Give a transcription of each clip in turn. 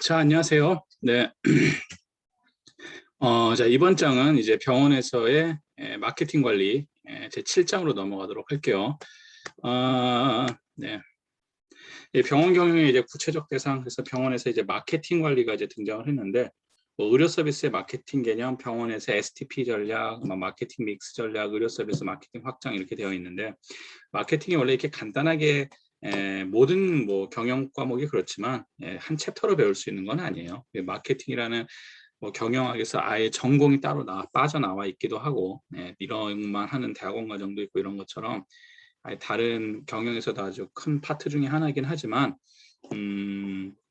자, 안녕하세요. 네. 자, 이번 장은 이제 병원에서의 마케팅 관리 제 7장으로 넘어가도록 할게요. 네. 이 병원 경영의 이제 구체적 대상, 그래서 병원에서 이제 마케팅 관리가 이제 등장을 했는데, 뭐 의료 서비스의 마케팅 개념, 병원에서 STP 전략, 마케팅 믹스 전략, 의료 서비스 마케팅 확장 이렇게 되어 있는데, 마케팅이 원래 이렇게 간단하게 모든 뭐 경영 과목이 그렇지만 한 챕터로 배울 수 있는 건 아니에요. 마케팅이라는 뭐 경영학에서 아예 전공이 따로 빠져나와 있기도 하고, 이런만 하는 대학원 과정도 있고 이런 것처럼 아예 다른 경영에서도 아주 큰 파트 중에 하나이긴 하지만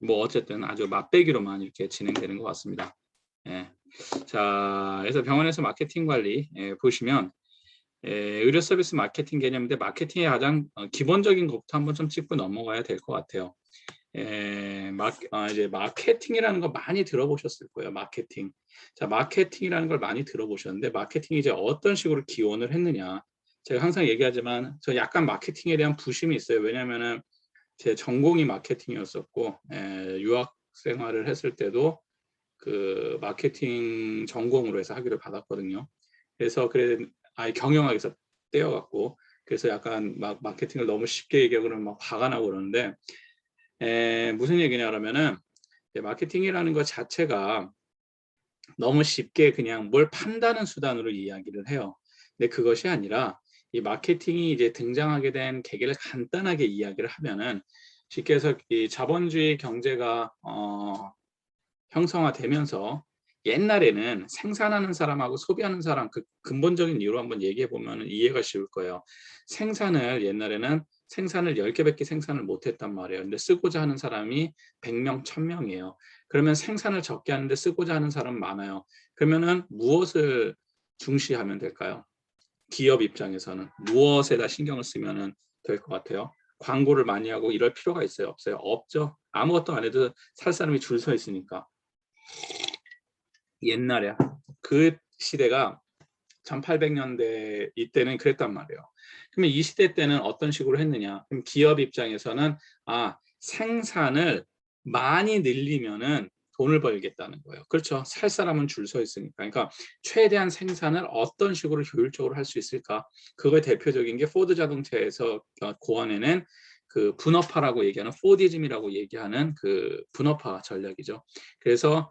뭐 어쨌든 아주 맛배기로만 이렇게 진행되는 것 같습니다. 자, 그래서 병원에서 마케팅 관리 보시면 의료 서비스 마케팅 개념인데, 마케팅의 가장 기본적인 것부터 한번 좀 짚고 넘어가야 될 것 같아요. 이제 마케팅이라는 거 많이 들어보셨을 거예요. 마케팅. 자, 마케팅이라는 걸 많이 들어보셨는데, 마케팅이 이제 어떤 식으로 기원을 했느냐. 제가 항상 얘기하지만 저 약간 마케팅에 대한 부심이 있어요. 왜냐면은 제 전공이 마케팅이었었고, 유학 생활을 했을 때도 그 마케팅 전공으로 해서 학위를 받았거든요. 그래서 아예 경영학에서 떼어갖고, 그래서 약간 마케팅을 너무 쉽게 얘기하고 그러면 막 화가 나고 그러는데, 무슨 얘기냐 그러면은 마케팅이라는 것 자체가 너무 쉽게 그냥 뭘 판다는 수단으로 이야기를 해요. 근데 그것이 아니라 이 마케팅이 이제 등장하게 된 계기를 간단하게 이야기를 하면은, 쉽게 해서 이 자본주의 경제가 형성화되면서 옛날에는 생산하는 사람하고 소비하는 사람, 그 근본적인 이유로 한번 얘기해 보면 이해가 쉬울 거예요. 옛날에는 생산을 10개, 100개 생산을 못했단 말이에요. 근데 쓰고자 하는 사람이 100명, 1000명이에요. 그러면 생산을 적게 하는데 쓰고자 하는 사람 많아요. 그러면은 무엇을 중시하면 될까요? 기업 입장에서는 무엇에다 신경을 쓰면 될 것 같아요? 광고를 많이 하고 이럴 필요가 있어요? 없어요? 없죠. 아무것도 안 해도 살 사람이 줄 서 있으니까. 옛날에 그 시대가 1800년대 이때는 그랬단 말이에요. 그러면 이 시대 때는 어떤 식으로 했느냐? 그럼 기업 입장에서는 생산을 많이 늘리면은 돈을 벌겠다는 거예요. 그렇죠. 살 사람은 줄 서 있으니까. 그러니까 최대한 생산을 어떤 식으로 효율적으로 할 수 있을까? 그거의 대표적인 게 포드 자동차에서 고안해낸 그 분업화라고 얘기하는, 포디즘이라고 얘기하는 그 분업화 전략이죠. 그래서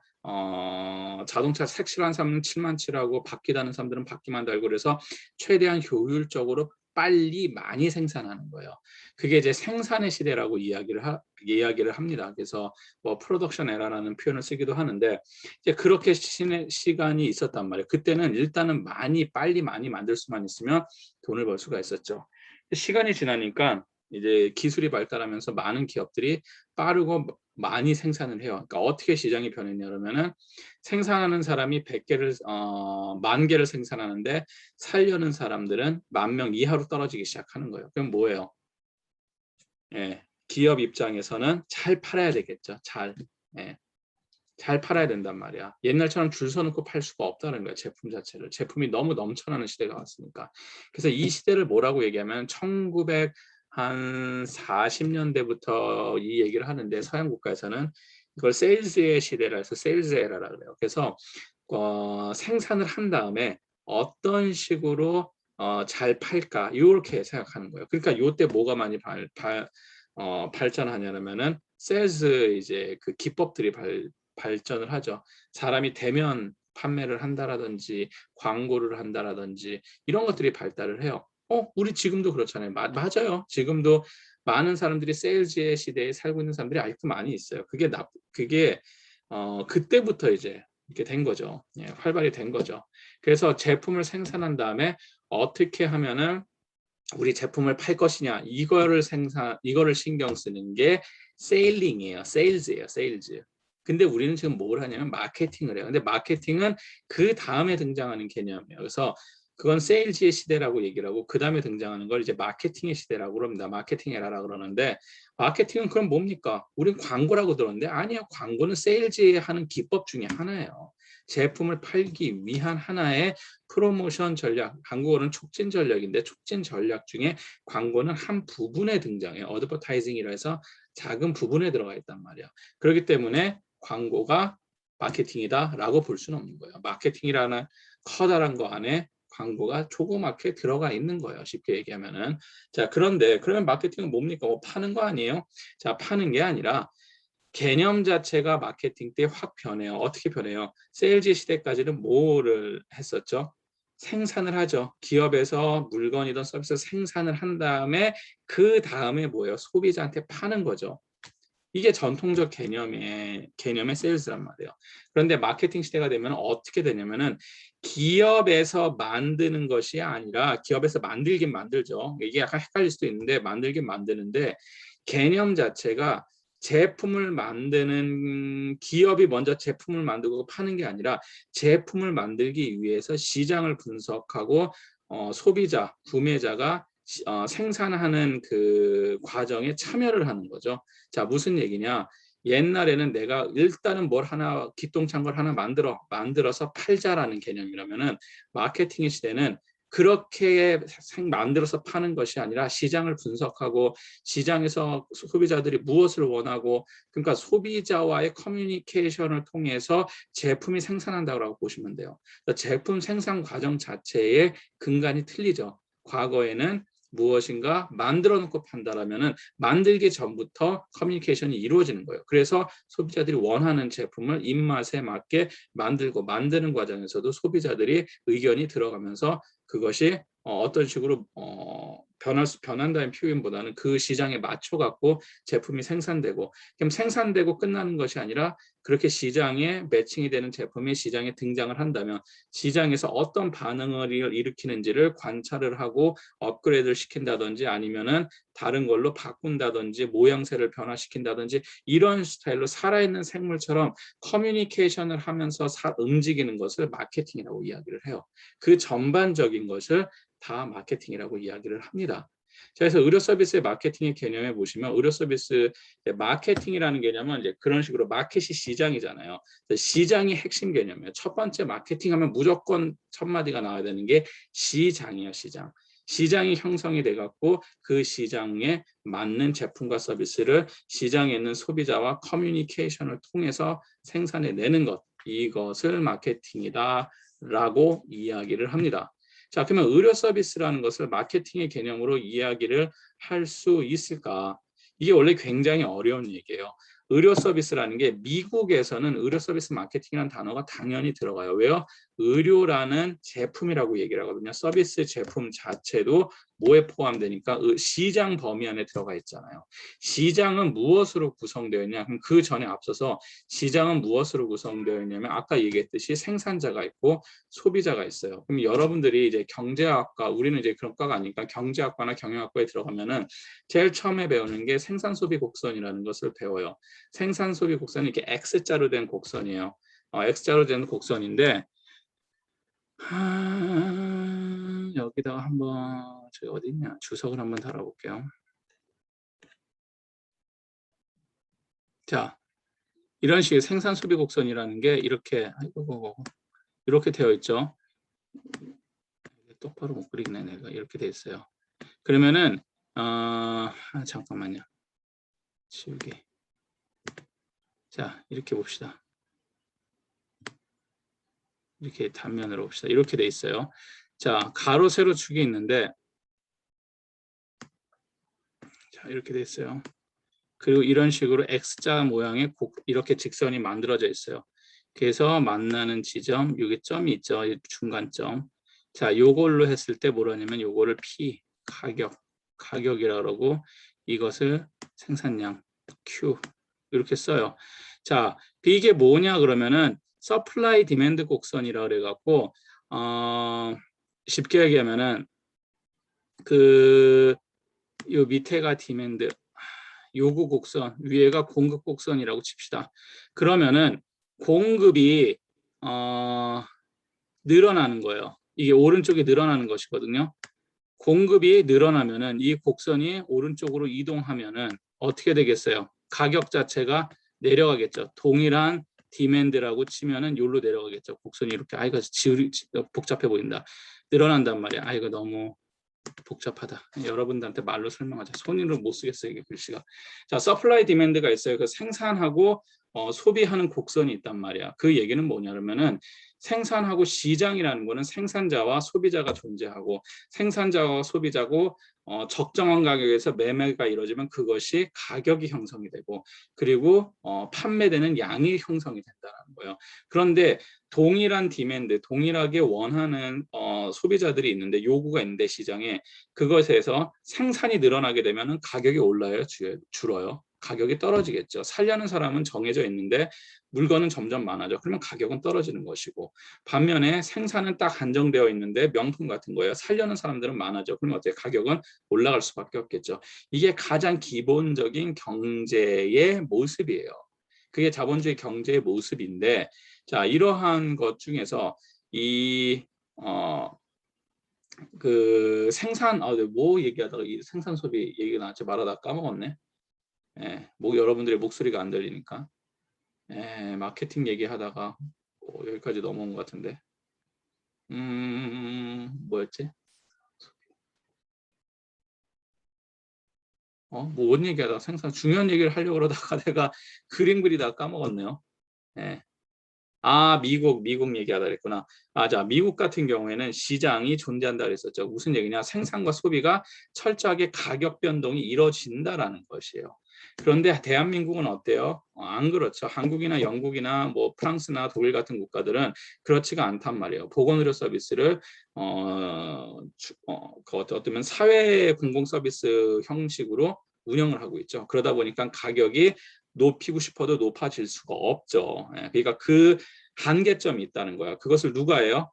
자동차 색칠한 사람은 칠만 칠하고 바퀴다는 사람들은 바퀴만 달고, 그래서 최대한 효율적으로 빨리 많이 생산하는 거예요. 그게 이제 생산의 시대라고 이야기를 합니다. 그래서 뭐 프로덕션 에라라는 표현을 쓰기도 하는데, 이제 그렇게 시간이 있었단 말이에요. 그때는 일단은 빨리 많이 만들 수만 있으면 돈을 벌 수가 있었죠. 시간이 지나니까 이제 기술이 발달하면서 많은 기업들이 빠르고 많이 생산을 해요. 그러니까 어떻게 시장이 변했냐 그러면은, 생산하는 사람이 100개를 10,000개를 생산하는데 살려는 사람들은 10,000명 이하로 떨어지기 시작하는 거예요. 그럼 뭐예요? 기업 입장에서는 잘 팔아야 되겠죠. 예, 잘 팔아야 된단 말이야. 옛날처럼 줄 서놓고 팔 수가 없다는 거야. 제품 자체를. 제품이 너무 넘쳐나는 시대가 왔으니까. 그래서 이 시대를 뭐라고 얘기하면, 1940년대부터 이 얘기를 하는데, 서양 국가에서는 이걸 세일즈의 시대라 해서 세일즈 에라라 그래요. 그래서 생산을 한 다음에 어떤 식으로 잘 팔까, 이렇게 생각하는 거예요. 그러니까 이때 뭐가 많이 발전하냐면은 세일즈 이제 그 기법들이 발전을 하죠. 사람이 대면 판매를 한다라든지 광고를 한다라든지 이런 것들이 발달을 해요. 우리 지금도 그렇잖아요. 맞아요. 지금도 많은 사람들이 세일즈의 시대에 살고 있는 사람들이 아직도 많이 있어요. 그게 그때부터 이제 이렇게 된 거죠. 활발히 된 거죠. 그래서 제품을 생산한 다음에 어떻게 하면은 우리 제품을 팔 것이냐, 이거를 신경 쓰는 게 세일링이에요. 세일즈예요. 세일즈. 근데 우리는 지금 뭘 하냐면 마케팅을 해요. 근데 마케팅은 그 다음에 등장하는 개념이에요. 그래서 그건 세일즈의 시대라고 얘기를 하고, 그 다음에 등장하는 걸 이제 마케팅의 시대라고 그럽니다. 마케팅 에라라고 그러는데, 마케팅은 그럼 뭡니까? 우린 광고라고 들었는데 아니야. 광고는 세일즈의 하는 기법 중에 하나예요. 제품을 팔기 위한 하나의 프로모션 전략, 한국어는 촉진 전략인데, 촉진 전략 중에 광고는 한 부분에 등장해요. 어드버타이징이라 해서 작은 부분에 들어가 있단 말이야. 그렇기 때문에 광고가 마케팅이다라고 볼 수는 없는 거예요. 마케팅이라는 커다란 거 안에 광고가 조그맣게 들어가 있는 거예요. 쉽게 얘기하면은. 자, 그런데 그러면 마케팅은 뭡니까? 뭐 파는 거 아니에요? 자, 파는 게 아니라 개념 자체가 마케팅 때 확 변해요. 어떻게 변해요? 세일즈 시대까지는 뭐를 했었죠? 생산을 하죠. 기업에서 물건이든 서비스 생산을 한 다음에 그 다음에 뭐예요? 소비자한테 파는 거죠. 이게 전통적 개념의 세일즈란 말이에요. 그런데 마케팅 시대가 되면 어떻게 되냐면은 기업에서 만드는 것이 아니라 기업에서 만들긴 만들죠. 이게 약간 헷갈릴 수도 있는데 만들긴 만드는데 개념 자체가 제품을 만드는 기업이 먼저 제품을 만들고 파는 게 아니라 제품을 만들기 위해서 시장을 분석하고 소비자, 구매자가 생산하는 그 과정에 참여를 하는 거죠. 자, 무슨 얘기냐? 옛날에는 내가 일단은 뭘 하나 기똥찬 걸 하나 만들어서 팔자라는 개념이라면은 마케팅의 시대는 그렇게 만들어서 파는 것이 아니라 시장을 분석하고 시장에서 소비자들이 무엇을 원하고 그러니까 소비자와의 커뮤니케이션을 통해서 제품이 생산한다고 보시면 돼요. 제품 생산 과정 자체의 근간이 틀리죠. 과거에는 무엇인가 만들어 놓고 판다라면은 만들기 전부터 커뮤니케이션이 이루어지는 거예요. 그래서 소비자들이 원하는 제품을 입맛에 맞게 만들고 만드는 과정에서도 소비자들이 의견이 들어가면서 그것이 어떤 식으로 변한다는 표현보다는 그 시장에 맞춰 갖고 제품이 생산되고 그럼 생산되고 끝나는 것이 아니라 그렇게 시장에 매칭이 되는 제품이 시장에 등장을 한다면 시장에서 어떤 반응을 일으키는지를 관찰을 하고 업그레이드를 시킨다든지 아니면은 다른 걸로 바꾼다든지 모양새를 변화시킨다든지 이런 스타일로 살아있는 생물처럼 커뮤니케이션을 하면서 움직이는 것을 마케팅이라고 이야기를 해요. 그 전반적인 것을 다 마케팅이라고 이야기를 합니다. 자, 그래서 의료 서비스의 마케팅의 개념에 보시면 의료 서비스 마케팅이라는 개념은 이제 그런 식으로 마켓이 시장이잖아요. 시장이 핵심 개념이에요. 첫 번째 마케팅하면 무조건 첫 마디가 나와야 되는 게 시장이에요. 시장. 시장이 형성이 돼갖고 그 시장에 맞는 제품과 서비스를 시장에 있는 소비자와 커뮤니케이션을 통해서 생산해내는 것. 이것을 마케팅이다라고 이야기를 합니다. 자, 그러면 의료 서비스라는 것을 마케팅의 개념으로 이야기를 할 수 있을까? 이게 원래 굉장히 어려운 얘기예요. 의료 서비스라는 게 미국에서는 의료 서비스 마케팅이라는 단어가 당연히 들어가요. 왜요? 의료라는 제품이라고 얘기를 하거든요. 서비스 제품 자체도 뭐에 포함되니까 시장 범위 안에 들어가 있잖아요. 시장은 무엇으로 구성되어 있냐? 그럼 그 전에 앞서서 시장은 무엇으로 구성되어 있냐면 아까 얘기했듯이 생산자가 있고 소비자가 있어요. 그럼 여러분들이 이제 경제학과 우리는 이제 그런 과가 아니니까 경제학과나 경영학과에 들어가면은 제일 처음에 배우는 게 생산 소비 곡선이라는 것을 배워요. 생산 소비 곡선이 이렇게 X자로 된 곡선이에요. X자로 된 곡선인데 여기다가 한번 저기 어디 있냐 주석을 한번 달아볼게요. 자, 이런 식의 생산 소비 곡선이라는 게 이렇게 이렇게 되어 있죠. 똑바로 못 그리네 내가 이렇게 돼 있어요. 그러면은 잠깐만요. 지우기. 자, 이렇게 봅시다. 이렇게 단면으로 봅시다. 이렇게 돼 있어요. 자, 가로 세로 축이 있는데 자, 이렇게 돼 있어요. 그리고 이런 식으로 X자 모양의 이렇게 직선이 만들어져 있어요. 그래서 만나는 지점, 여기 점이 있죠. 중간점. 자, 요걸로 했을 때 뭐라냐면 요거를 P, 가격이라 그러고 이것을 생산량, Q 이렇게 써요. 자, 이게 뭐냐 그러면은 서플라이 디맨드 곡선이라 그래 갖고 쉽게 얘기하면은 요 밑에가 디맨드 요구 곡선, 위에가 공급 곡선이라고 칩시다. 그러면은 공급이 늘어나는 거예요. 이게 오른쪽이 늘어나는 것이거든요. 공급이 늘어나면은 이 곡선이 오른쪽으로 이동하면은 어떻게 되겠어요? 가격 자체가 내려가겠죠. 동일한 디맨드라고 치면은 여기로 내려가겠죠. 곡선이 이렇게 이거 복잡해 보인다. 늘어난단 말이야. 이거 너무 복잡하다. 여러분들한테 말로 설명하자. 손으로 못 쓰겠어요, 이게 글씨가. 자, 서플라이 디맨드가 있어요. 그 생산하고 소비하는 곡선이 있단 말이야. 그 얘기는 뭐냐면은 생산하고 시장이라는 거는 생산자와 소비자가 존재하고 생산자와 소비자고 적정한 가격에서 매매가 이루어지면 그것이 가격이 형성이 되고 그리고 판매되는 양이 형성이 된다는 거예요. 그런데 동일한 디맨드, 동일하게 원하는 소비자들이 있는데 요구가 있는데 시장에 그것에서 생산이 늘어나게 되면 가격이 올라요, 줄어요? 가격이 떨어지겠죠. 살려는 사람은 정해져 있는데 물건은 점점 많아져. 그러면 가격은 떨어지는 것이고 반면에 생산은 딱 한정되어 있는데 명품 같은 거예요. 살려는 사람들은 많아져. 그러면 어떻게 가격은 올라갈 수밖에 없겠죠. 이게 가장 기본적인 경제의 모습이에요. 그게 자본주의 경제의 모습인데 자 이러한 것 중에서 이 그 생산 뭐 얘기하다가 이 생산 소비 얘기가 나왔지 말하다 까먹었네. 예, 뭐 여러분들의 목소리가 안 들리니까 마케팅 얘기하다가 여기까지 넘어온 것 같은데 뭐였지? 뭔 얘기하다가 생산 중요한 얘기를 하려고 그러다가 내가 그림 그리다가 까먹었네요. 예. 미국 얘기하다 그랬구나. 자, 미국 같은 경우에는 시장이 존재한다 그랬었죠. 무슨 얘기냐? 생산과 소비가 철저하게 가격 변동이 이루어진다라는 것이에요. 그런데 대한민국은 어때요? 안 그렇죠. 한국이나 영국이나 뭐 프랑스나 독일 같은 국가들은 그렇지가 않단 말이에요. 보건의료 서비스를 어쩌면 사회 공공 서비스 형식으로 운영을 하고 있죠. 그러다 보니까 가격이 높이고 싶어도 높아질 수가 없죠. 그러니까 그 한계점이 있다는 거야. 그것을 누가 해요?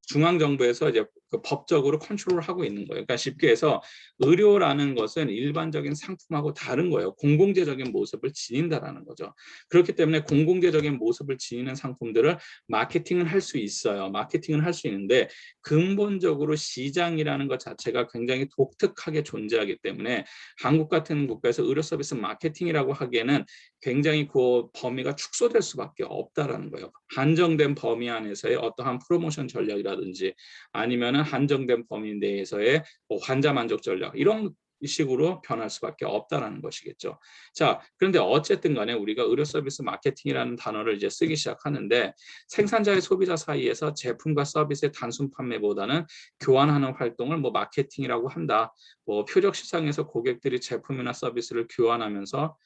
중앙정부에서 이제 그 법적으로 컨트롤을 하고 있는 거예요. 그러니까 쉽게 해서 의료라는 것은 일반적인 상품하고 다른 거예요. 공공재적인 모습을 지닌다라는 거죠. 그렇기 때문에 공공재적인 모습을 지니는 상품들을 마케팅을 할 수 있어요. 마케팅을 할 수 있는데 근본적으로 시장이라는 것 자체가 굉장히 독특하게 존재하기 때문에 한국 같은 국가에서 의료 서비스 마케팅이라고 하기에는 굉장히 그 범위가 축소될 수밖에 없다라는 거예요. 한정된 범위 안에서의 어떠한 프로모션 전략이라든지 아니면은 한정된 범위 내에서의 환자 만족 전략 이런 식으로 변할 수밖에 없다라는 것이겠죠. 자, 그런데 어쨌든 간에 우리가 의료 서비스 마케팅이라는 단어를 이제 쓰기 시작하는데 생산자의 소비자 사이에서 제품과 서비스의 단순 판매보다는 교환하는 활동을 뭐 마케팅이라고 한다. 뭐 표적 시장에서 고객들이 제품이나 서비스를 교환하면서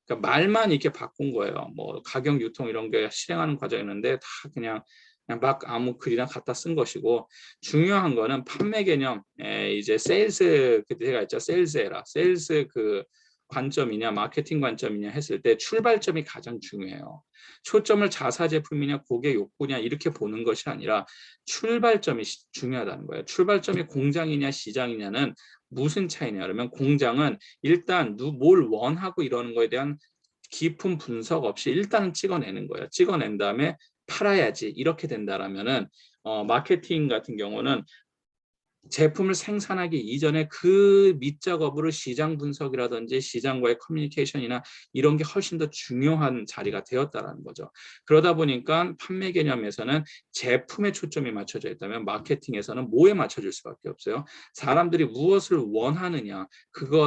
그러니까 말만 이렇게 바꾼 거예요. 뭐 가격 유통 이런 게 실행하는 과정이었는데 다 그냥 막 아무 글이나 갖다 쓴 것이고 중요한 거는 판매 개념 이제 세일스 그때가 있죠. 세일즈에라 세일스 그 관점이냐 마케팅 관점이냐 했을 때 출발점이 가장 중요해요. 초점을 자사 제품이냐 고객 욕구냐 이렇게 보는 것이 아니라 출발점이 중요하다는 거예요. 출발점이 공장이냐 시장이냐는 무슨 차이냐 그러면 공장은 일단 뭘 원하고 이러는 거에 대한 깊은 분석 없이 일단은 찍어내는 거예요. 찍어낸 다음에 팔아야지 이렇게 된다라면은 마케팅 같은 경우는 제품을 생산하기 이전에 그 밑작업으로 시장 분석이라든지 시장과의 커뮤니케이션이나 이런 게 훨씬 더 중요한 자리가 되었다라는 거죠. 그러다 보니까 판매 개념에서는 제품에 초점이 맞춰져 있다면 마케팅에서는 뭐에 맞춰줄 수밖에 없어요. 사람들이 무엇을 원하느냐,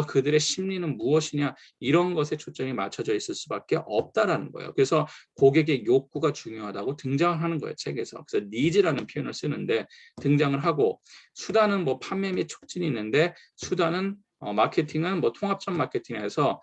그들의 심리는 무엇이냐 이런 것에 초점이 맞춰져 있을 수밖에 없다라는 거예요. 그래서 고객의 욕구가 중요하다고 등장을 하는 거예요, 책에서. 그래서 니즈라는 표현을 쓰는데 등장을 하고 수단은 뭐 판매 및 촉진이 있는데 수단은 마케팅은 뭐 통합적 마케팅에서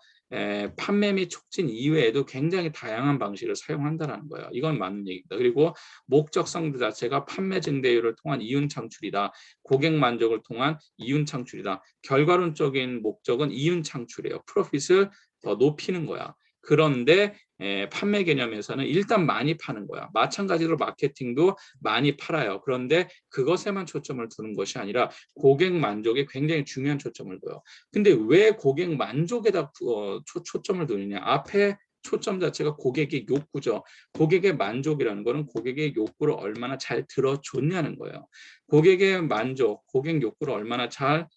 판매 및 촉진 이외에도 굉장히 다양한 방식을 사용한다는 거예요. 이건 맞는 얘기입니다. 그리고 목적성 자체가 판매 증대율을 통한 이윤 창출이다. 고객 만족을 통한 이윤 창출이다. 결과론적인 목적은 이윤 창출이에요. 프로핏을 더 높이는 거야. 그런데 판매 개념에서는 일단 많이 파는 거야. 마찬가지로 마케팅도 많이 팔아요. 그런데 그것에만 초점을 두는 것이 아니라 고객 만족에 굉장히 중요한 초점을 둬요. 근데 왜 고객 만족에다 초점을 두느냐? 앞에 초점 자체가 고객의 욕구죠. 고객의 만족이라는 거는 고객의 욕구를 얼마나 잘 들어줬냐는 거예요. 고객의 만족, 고객 욕구를 얼마나 잘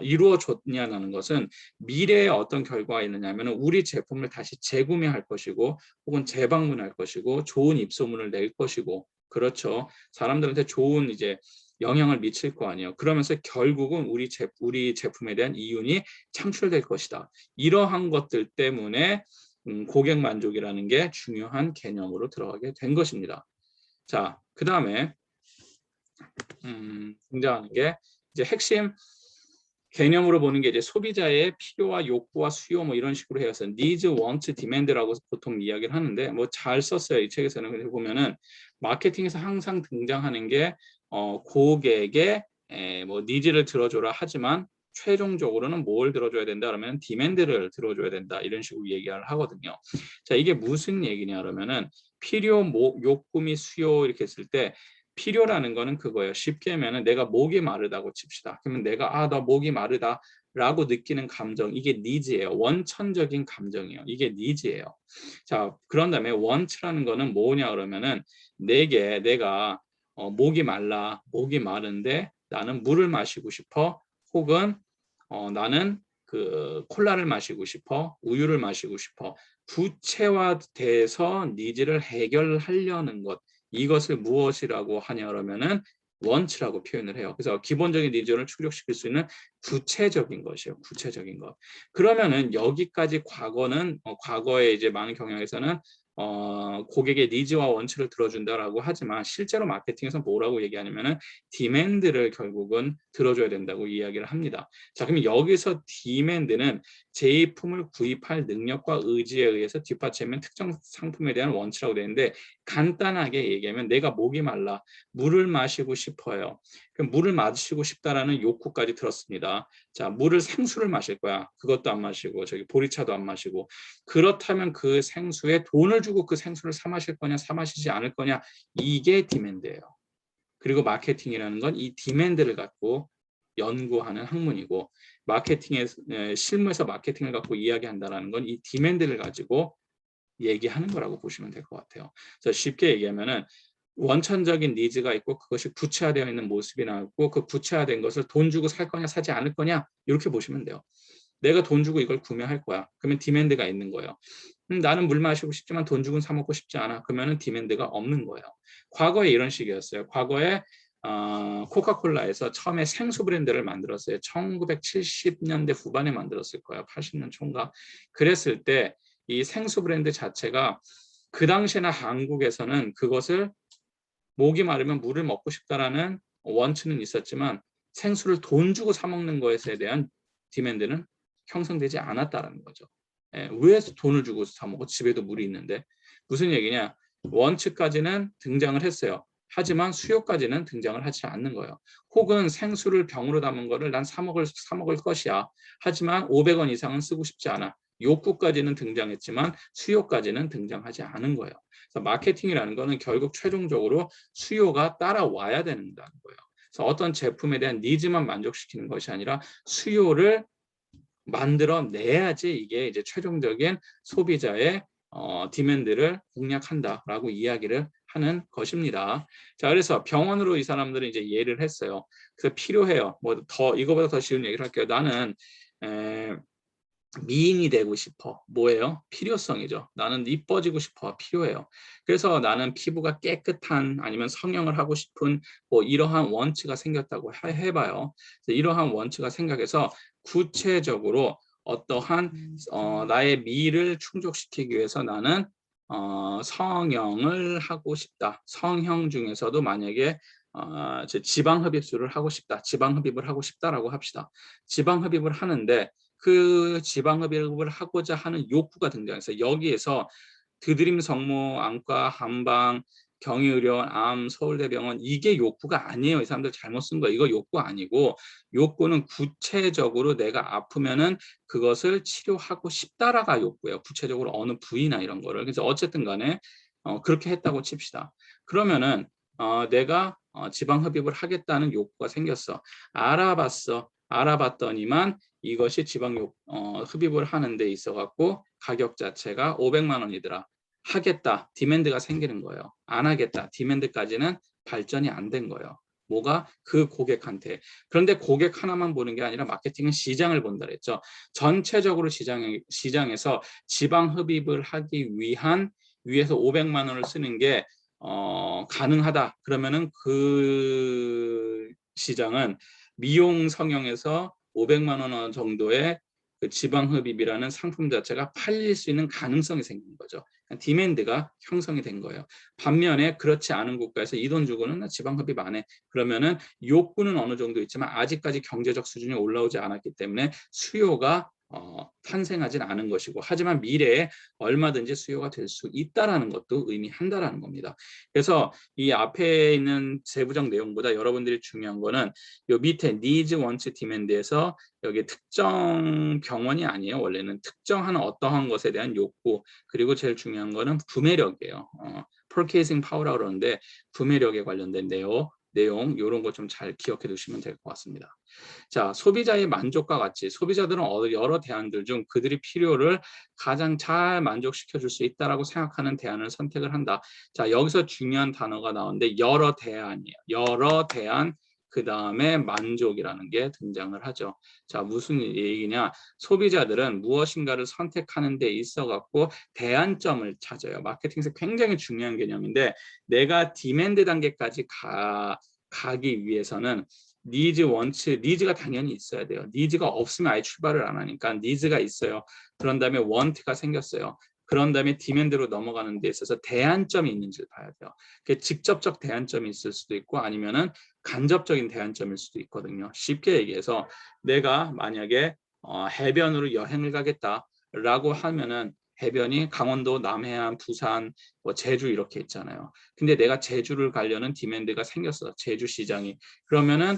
이루어졌냐는 것은 미래에 어떤 결과가 있느냐면 우리 제품을 다시 재구매할 것이고 혹은 재방문할 것이고 좋은 입소문을 낼 것이고 그렇죠. 사람들한테 좋은 이제 영향을 미칠 거 아니에요. 그러면서 결국은 우리 제품에 대한 이윤이 창출될 것이다. 이러한 것들 때문에 고객 만족이라는 게 중요한 개념으로 들어가게 된 것입니다. 자, 그 다음에 등장하는 게 이제 핵심 개념으로 보는 게 이제 소비자의 필요와 욕구와 수요 뭐 이런 식으로 해서 needs, wants, demand라고 보통 이야기를 하는데 뭐 잘 썼어요. 이 책에서는. 근데 보면은 마케팅에서 항상 등장하는 게 고객의 뭐 니즈를 들어줘라 하지만 최종적으로는 뭘 들어줘야 된다 그러면 디맨드를 들어줘야 된다 이런 식으로 얘기를 하거든요. 자, 이게 무슨 얘기냐 그러면은 필요, 욕구 및 수요 이렇게 했을 때 필요라는 거는 그거예요. 쉽게 하면은 내가 목이 마르다고 칩시다. 그러면 내가 나 목이 마르다라고 느끼는 감정 이게 니즈예요. 원천적인 감정이에요. 이게 니즈예요. 자, 그런 다음에 want라는 거는 뭐냐 그러면은 내가 목이 말라, 목이 마른데 나는 물을 마시고 싶어, 혹은 나는 그 콜라를 마시고 싶어, 우유를 마시고 싶어. 구체화돼서 니즈를 해결하려는 것. 이것을 무엇이라고 하냐 그러면은 want라고 표현을 해요. 그래서 기본적인 니즈를 충족시킬 수 있는 구체적인 것이에요. 구체적인 것. 그러면은 여기까지 과거는 과거에 이제 많은 경향에서는 고객의 니즈와 원치를 들어준다라고 하지만 실제로 마케팅에서 뭐라고 얘기하냐면은 디맨드를 결국은 들어줘야 된다고 이야기를 합니다. 자, 그러면 여기서 디맨드는 제품을 구입할 능력과 의지에 의해서 뒷받침된 특정 상품에 대한 원치라고 되는데 간단하게 얘기하면 내가 목이 말라 물을 마시고 싶어요. 그럼 물을 마시고 싶다라는 욕구까지 들었습니다. 자, 물을 생수를 마실 거야. 그것도 안 마시고 저기 보리차도 안 마시고 그렇다면 그 생수에 돈을 주고 그 생수를 사 마실 거냐 사 마시지 않을 거냐 이게 디맨드예요. 그리고 마케팅이라는 건 이 디맨드를 갖고 연구하는 학문이고 마케팅의 실무에서 마케팅을 갖고 이야기한다는 건 이 디맨드를 가지고 얘기하는 거라고 보시면 될 것 같아요. 그래서 쉽게 얘기하면은 원천적인 니즈가 있고 그것이 구체화되어 있는 모습이 나왔고 그 구체화된 것을 돈 주고 살 거냐 사지 않을 거냐 이렇게 보시면 돼요. 내가 돈 주고 이걸 구매할 거야. 그러면 디맨드가 있는 거예요. 나는 물 마시고 싶지만 돈 주고 사 먹고 싶지 않아. 그러면 디맨드가 없는 거예요. 과거에 이런 식이었어요. 과거에 코카콜라에서 처음에 생수 브랜드를 만들었어요. 1970년대 후반에 만들었을 거예요. 80년 초인가. 그랬을 때 이 생수 브랜드 자체가 그 당시에나 한국에서는 그것을 목이 마르면 물을 먹고 싶다라는 원칙은 있었지만 생수를 돈 주고 사 먹는 것에 대한 디맨드는 형성되지 않았다는 거죠. 왜 돈을 주고 사 먹어? 집에도 물이 있는데. 무슨 얘기냐? 원칙까지는 등장을 했어요. 하지만 수요까지는 등장을 하지 않는 거예요. 혹은 생수를 병으로 담은 거를 난 사 먹을 것이야. 하지만 500원 이상은 쓰고 싶지 않아. 욕구까지는 등장했지만 수요까지는 등장하지 않은 거예요. 그래서 마케팅이라는 거는 결국 최종적으로 수요가 따라와야 된다는 거예요. 그래서 어떤 제품에 대한 니즈만 만족시키는 것이 아니라 수요를 만들어내야지 이게 이제 최종적인 소비자의 디맨드를 공략한다라고 이야기를 하는 것입니다. 자, 그래서 병원으로 이 사람들은 이제 예를 했어요. 그래서 필요해요. 뭐 더 이거보다 더 쉬운 얘기를 할게요. 나는 미인이 되고 싶어. 뭐예요? 필요성이죠. 나는 이뻐지고 싶어. 필요해요. 그래서 나는 피부가 깨끗한 아니면 성형을 하고 싶은 뭐 이러한 원치가 생겼다고 해봐요. 이러한 원치가 생각해서 구체적으로 어떠한 나의 미를 충족시키기 위해서 나는 성형을 하고 싶다. 성형 중에서도 만약에 지방 흡입술을 하고 싶다. 지방 흡입을 하고 싶다라고 합시다. 지방 흡입을 하는데 그 지방 흡입을 하고자 하는 욕구가 등장해서 여기에서 드드림 성모, 안과, 한방, 경희의료원, 암, 서울대병원 이게 욕구가 아니에요. 이 사람들 잘못 쓴 거예요. 이거 욕구 아니고 욕구는 구체적으로 내가 아프면은 그것을 치료하고 싶다라가 욕구예요. 구체적으로 어느 부위나 이런 거를. 그래서 어쨌든 간에 그렇게 했다고 칩시다. 그러면은 내가 지방 흡입을 하겠다는 욕구가 생겼어. 알아봤더니만 이것이 지방 흡입을 하는 데 있어 갖고 가격 자체가 500만 원이더라. 하겠다. 디맨드가 생기는 거예요. 안 하겠다. 디맨드까지는 발전이 안 된 거예요. 뭐가? 그 고객한테. 그런데 고객 하나만 보는 게 아니라 마케팅은 시장을 본다 그랬죠. 전체적으로 시장에서 지방 흡입을 하기 위해서 500만 원을 쓰는 게 가능하다. 그러면은 그 시장은 미용 성형에서 500만 원 정도의 그 지방흡입이라는 상품 자체가 팔릴 수 있는 가능성이 생긴 거죠. 디맨드가 형성이 된 거예요. 반면에 그렇지 않은 국가에서 이 돈 주고는 나 지방흡입 안 해. 그러면은 욕구는 어느 정도 있지만 아직까지 경제적 수준이 올라오지 않았기 때문에 수요가 탄생하진 않은 것이고, 하지만 미래에 얼마든지 수요가 될 수 있다라는 것도 의미한다라는 겁니다. 그래서 이 앞에 있는 세부적 내용보다 여러분들이 중요한 거는 요 밑에 needs, wants, demand에서 여기 특정 병원이 아니에요. 원래는 특정한 어떠한 것에 대한 욕구, 그리고 제일 중요한 거는 구매력이에요. purchasing power라고 그러는데 구매력에 관련된 내용 이런 거 좀 잘 기억해 두시면 될 것 같습니다. 자, 소비자의 만족과 같이 소비자들은 여러 대안들 중 그들이 필요를 가장 잘 만족시켜 줄 수 있다라고 생각하는 대안을 선택을 한다. 자, 여기서 중요한 단어가 나오는데 여러 대안이에요. 여러 대안, 그 다음에 만족이라는 게 등장을 하죠. 자, 무슨 얘기냐? 소비자들은 무엇인가를 선택하는 데 있어 갖고 대안점을 찾아요. 마케팅에서 굉장히 중요한 개념인데, 내가 디맨드 단계까지 가기 위해서는 니즈, 원츠, 니즈가 당연히 있어야 돼요. 니즈가 없으면 아예 출발을 안 하니까 니즈가 있어요. 그런 다음에 원트가 생겼어요. 그런 다음에 디맨드로 넘어가는 데 있어서 대안점이 있는지를 봐야 돼요. 그게 직접적 대안점이 있을 수도 있고 아니면은 간접적인 대안점일 수도 있거든요. 쉽게 얘기해서 내가 만약에 해변으로 여행을 가겠다라고 하면은 해변이 강원도, 남해안, 부산, 뭐 제주 이렇게 있잖아요. 근데 내가 제주를 가려는 디맨드가 생겼어. 제주 시장이. 그러면은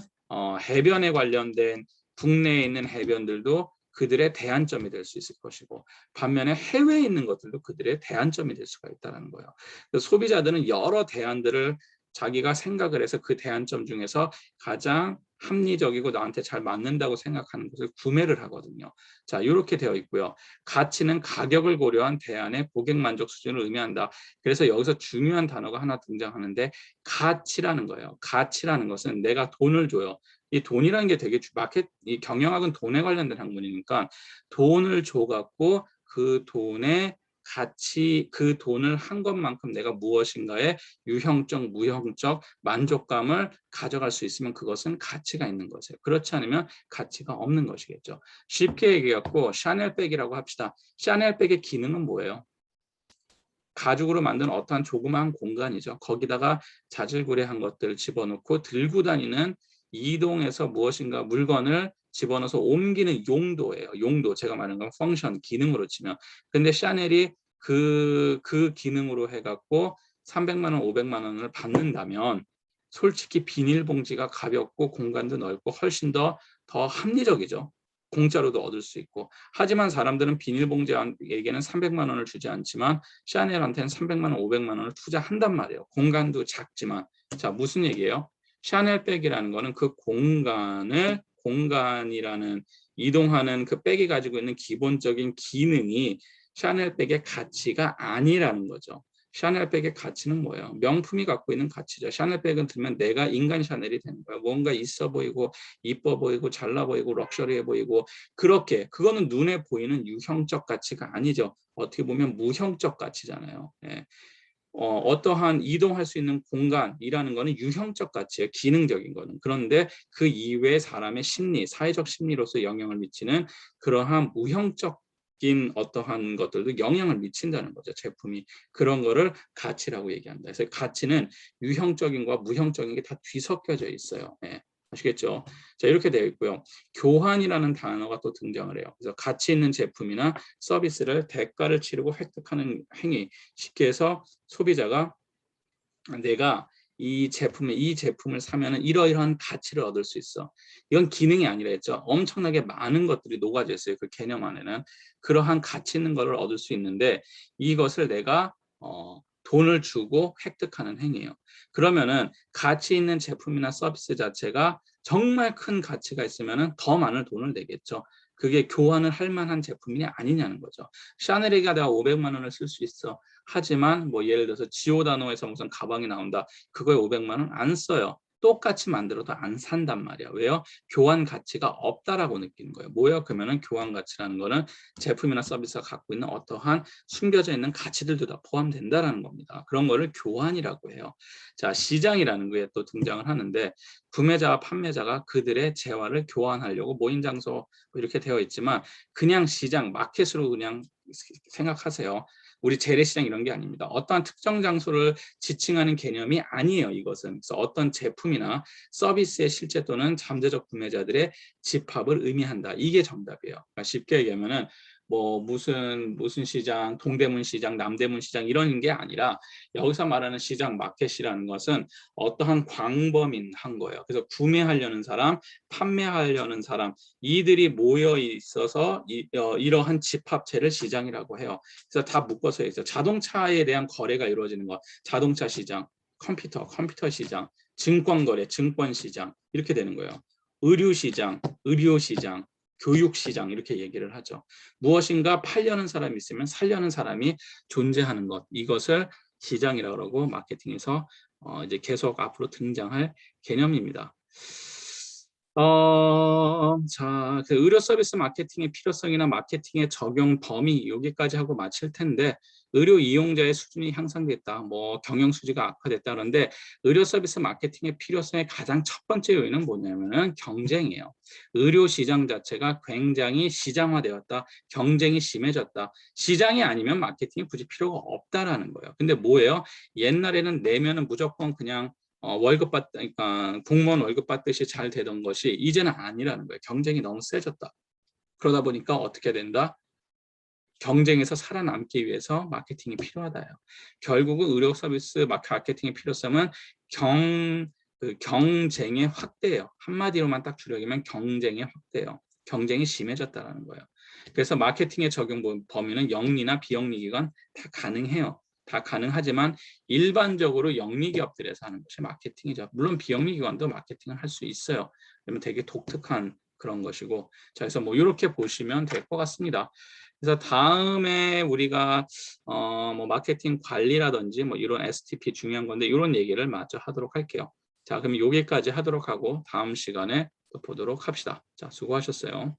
해변에 관련된 국내에 있는 해변들도 그들의 대안점이 될 수 있을 것이고, 반면에 해외에 있는 것들도 그들의 대안점이 될 수가 있다는 거예요. 그래서 소비자들은 여러 대안들을 자기가 생각을 해서 그 대안점 중에서 가장 합리적이고 나한테 잘 맞는다고 생각하는 것을 구매를 하거든요. 자, 이렇게 되어 있고요. 가치는 가격을 고려한 대안의 고객 만족 수준을 의미한다. 그래서 여기서 중요한 단어가 하나 등장하는데 가치라는 거예요. 가치라는 것은 내가 돈을 줘요. 이 돈이라는 게 되게 이 경영학은 돈에 관련된 학문이니까 돈을 줘갖고 그 돈의 가치, 그 돈을 한 것만큼 내가 무엇인가의 유형적, 무형적 만족감을 가져갈 수 있으면 그것은 가치가 있는 것이에요. 그렇지 않으면 가치가 없는 것이겠죠. 쉽게 얘기해갖고 샤넬백이라고 합시다. 샤넬백의 기능은 뭐예요? 가죽으로 만든 어떠한 조그마한 공간이죠. 거기다가 자질구레한 것들을 집어넣고 들고 다니는, 이동해서 무엇인가 물건을 집어넣어서 옮기는 용도예요. 용도. 제가 말하는 건 펑션, 기능으로 치면. 근데 샤넬이 그 기능으로 해갖고 300만 원, 500만 원을 받는다면 솔직히 비닐봉지가 가볍고 공간도 넓고 훨씬 더 합리적이죠. 공짜로도 얻을 수 있고. 하지만 사람들은 비닐봉지에게는 300만 원을 주지 않지만 샤넬한테는 300만 원, 500만 원을 투자한단 말이에요. 공간도 작지만. 자, 무슨 얘기예요? 샤넬백이라는 거는 그 공간이라는 이동하는 그 백이 가지고 있는 기본적인 기능이 샤넬백의 가치가 아니라는 거죠. 샤넬백의 가치는 뭐예요? 명품이 갖고 있는 가치죠. 샤넬백은 들면 내가 인간 샤넬이 되는 거야. 뭔가 있어 보이고 이뻐 보이고 잘나 보이고 럭셔리해 보이고, 그렇게 그거는 눈에 보이는 유형적 가치가 아니죠. 어떻게 보면 무형적 가치잖아요. 예. 어떠한 이동할 수 있는 공간이라는 거는 유형적 가치예요. 기능적인 거는. 그런데 그 이외에 사람의 심리, 사회적 심리로서 영향을 미치는 그러한 무형적인 어떠한 것들도 영향을 미친다는 거죠. 제품이. 그런 거를 가치라고 얘기한다. 그래서 가치는 유형적인 것과 무형적인 게 다 뒤섞여져 있어요. 예. 아시겠죠? 자, 이렇게 되어 있고요. 교환이라는 단어가 또 등장을 해요. 그래서 가치 있는 제품이나 서비스를 대가를 치르고 획득하는 행위. 쉽게 해서 소비자가 내가 이 제품을 사면은 이러이러한 가치를 얻을 수 있어. 이건 기능이 아니라 했죠. 엄청나게 많은 것들이 녹아져 있어요. 그 개념 안에는. 그러한 가치 있는 것을 얻을 수 있는데 이것을 내가 돈을 주고 획득하는 행위예요. 그러면은 가치 있는 제품이나 서비스 자체가 정말 큰 가치가 있으면은 더 많은 돈을 내겠죠. 그게 교환을 할 만한 제품이냐 아니냐는 거죠. 샤넬에게 내가 500만 원을 쓸 수 있어. 하지만 뭐 예를 들어서 지오다노에서 무슨 가방이 나온다. 그거에 500만 원 안 써요. 똑같이 만들어도 안 산단 말이야. 왜요? 교환 가치가 없다라고 느끼는 거예요. 뭐예요? 그러면은 교환 가치라는 거는 제품이나 서비스가 갖고 있는 어떠한 숨겨져 있는 가치들도 다 포함된다라는 겁니다. 그런 거를 교환이라고 해요. 자, 시장이라는 게 또 등장을 하는데 구매자와 판매자가 그들의 재화를 교환하려고 모인 장소 이렇게 되어 있지만 그냥 시장, 마켓으로 그냥 생각하세요. 우리 재래시장 이런 게 아닙니다. 어떠한 특정 장소를 지칭하는 개념이 아니에요. 이것은. 그래서 어떤 제품이나 서비스의 실제 또는 잠재적 구매자들의 집합을 의미한다. 이게 정답이에요. 그러니까 쉽게 얘기하면은 뭐 무슨 시장, 동대문 시장, 남대문 시장 이런 게 아니라 여기서 말하는 시장 마켓이라는 것은 어떠한 광범위한 거예요. 그래서 구매하려는 사람, 판매하려는 사람 이들이 모여 있어서 이러한 집합체를 시장이라고 해요. 그래서 다 묶어서 있어요. 자동차에 대한 거래가 이루어지는 것, 자동차 시장, 컴퓨터 시장, 증권 거래, 증권 시장 이렇게 되는 거예요. 의류 시장, 의료 시장, 교육 시장 이렇게 얘기를 하죠. 무엇인가 팔려는 사람이 있으면 살려는 사람이 존재하는 것, 이것을 시장이라고 그러고 마케팅에서 이제 계속 앞으로 등장할 개념입니다. 자, 그 의료 서비스 마케팅의 필요성이나 마케팅의 적용 범위 여기까지 하고 마칠 텐데 의료 이용자의 수준이 향상됐다, 뭐 경영 수지가 악화됐다 그런데 의료 서비스 마케팅의 필요성의 가장 첫 번째 요인은 뭐냐면은 경쟁이에요. 의료 시장 자체가 굉장히 시장화되었다, 경쟁이 심해졌다. 시장이 아니면 마케팅이 굳이 필요가 없다라는 거예요. 근데 뭐예요? 옛날에는 내면은 무조건 그냥 그러니까 공무원 월급 받듯이 잘 되던 것이 이제는 아니라는 거예요. 경쟁이 너무 세졌다. 그러다 보니까 어떻게 된다? 경쟁에서 살아남기 위해서 마케팅이 필요하다요. 결국은 의료 서비스 마케팅의 필요성은 경쟁의 확대예요. 한마디로만 딱 줄여기면 경쟁의 확대예요. 경쟁이 심해졌다는 거예요. 그래서 마케팅의 적용 범위는 영리나 비영리 기관 다 가능해요. 다 가능하지만 일반적으로 영리 기업들에서 하는 것이 마케팅이죠. 물론 비영리 기관도 마케팅을 할 수 있어요. 그러면 되게 독특한 그런 것이고, 자, 그래서 뭐 이렇게 보시면 될 것 같습니다. 그래서 다음에 우리가 뭐 마케팅 관리라든지 뭐 이런 STP 중요한 건데 이런 얘기를 마저 하도록 할게요. 자, 그럼 여기까지 하도록 하고 다음 시간에 또 보도록 합시다. 자, 수고하셨어요.